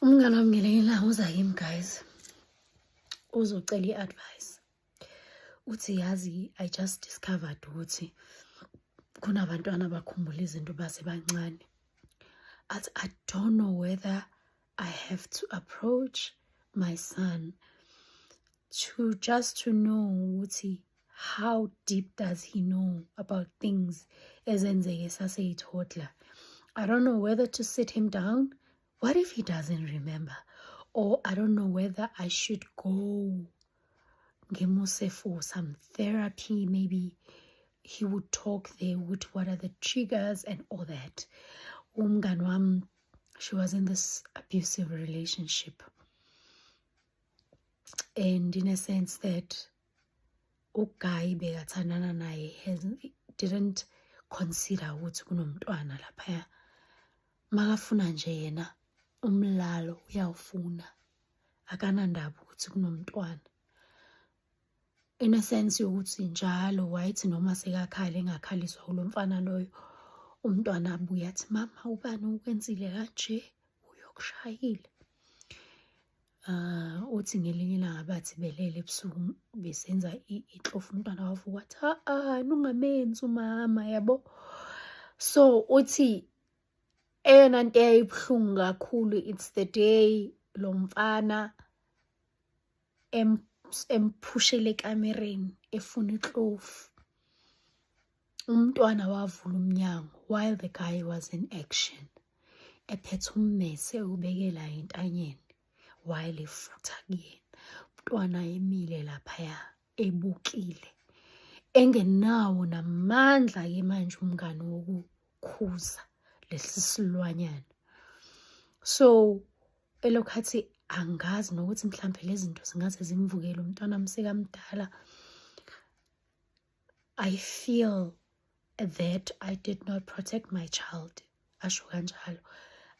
Umngane wami ngelinye uza kimi guys. Uzocela i-advice. Uthi yazi I just discovered ukuthi kunabantwana abakhumbula izinto basebancane. I don't know whether I have to approach my son to know ukuthi how deep does he know about things ezenzeke saseyitoddler. I don't know whether to sit him down. What if he doesn't remember? Or I don't know whether I should go ngimuse for some therapy. Maybe he would talk there with what are the triggers and all that. Umngane wami, she was in this abusive relationship. And in a sense that uguy bekathandana naye didn't consider ukuthi kunomntwana laphaya. Makafuna nje yena umlalo uyawufuna. Akanandaba ukuthi kunomntwana. In a sense yokuthi njalo wayithi noma sekakhala engakhaliswa kulo mfana loyo, umntwana abuya athi mama ubani ukwenzile kanje, uyokushayile. Uthi ngelinye ilanga bathi belele ebusuku besenza ihlofu, umntwana wavuka wathi nungamenzi umama yabo. So uthi eyona nto eyayibuhlungu kakhulu, it's the day lo mfana emphushele ekamereni efuna ihlofu. Umntwana wavula umnyango while the guy was in action. Ephethe ummese ubekela entanyeni while efutha kuyena. Umntwana emile laphaya ebukile. Engenawo namandla ke manje umngane wokukhuza lesisilwanyana. So elokhathi angazi nokuthi mhlambe lezi zinto zingaze zimvukele umntwana msekamdala. I feel that I did not protect my child. Asho kanjalo.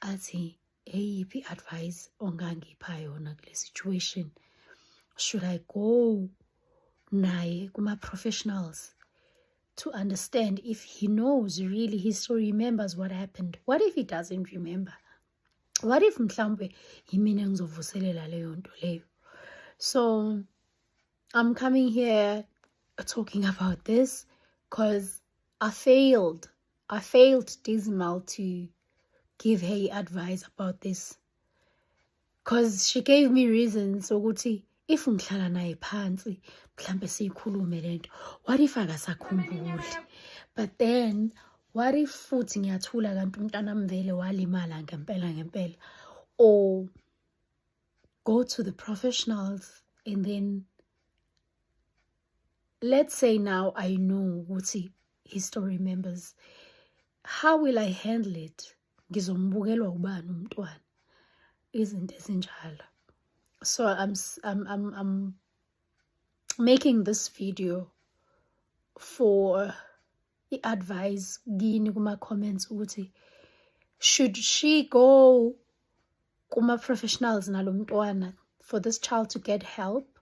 Athi eyiphi advice ongangipha yona kule situation? Should I go naye kuma professionals to understand if he knows really, he still remembers what happened? What if he doesn't remember? What if mhlambe yimina ngizovuselela leyo nto leyo? So I'm coming here talking about this because I failed dismal to give her advice about this, because she gave me reasons ukuthi if ngihlala naye phansi mhlambe siyikhulume lento. What if akasakhumbuli? But then what if futhi ngiyathula kanti umntwana mvele walimala ngempela? Or go to the professionals and then let's say now I know ukuthi he still remembers. How will I handle it? Ngizombukelwa ubani umntwana? Izinto ezinjalo. So I'm making this video for the advice gini kuma comments ukuthi should she go kuma professionals nalo mntwana for this child to get help,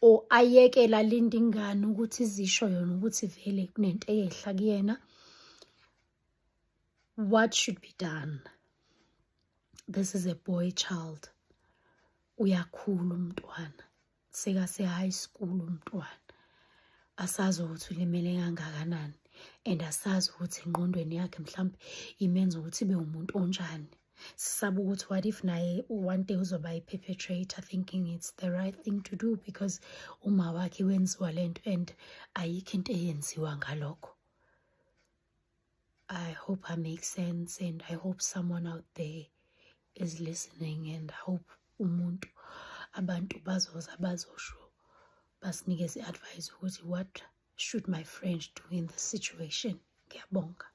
or ayeke lalinde ingane ukuthi izisho yona ukuthi vele kunento eyehla kuyena? What should be done? This is a boy child. Uyakhula umntwana. Sekase high school umntwana. Asazi ukuthi ulimele kangakanani, and asazi ukuthi engqondweni yakhe mhlambe imenza ukuthi ibe umuntu onjani. Sisaba ukuthi what if naye one day uzoba i-perpetrator, thinking it's the right thing to do because uma wakhe wenziwa lento and ayikho into eyenziwa ngalokho. I hope I make sense, and I hope someone out there is listening, and I hope abantu bazoza bazosho basinikeze advice ukuthi what should my friend do in this situation. Ngiyabonga.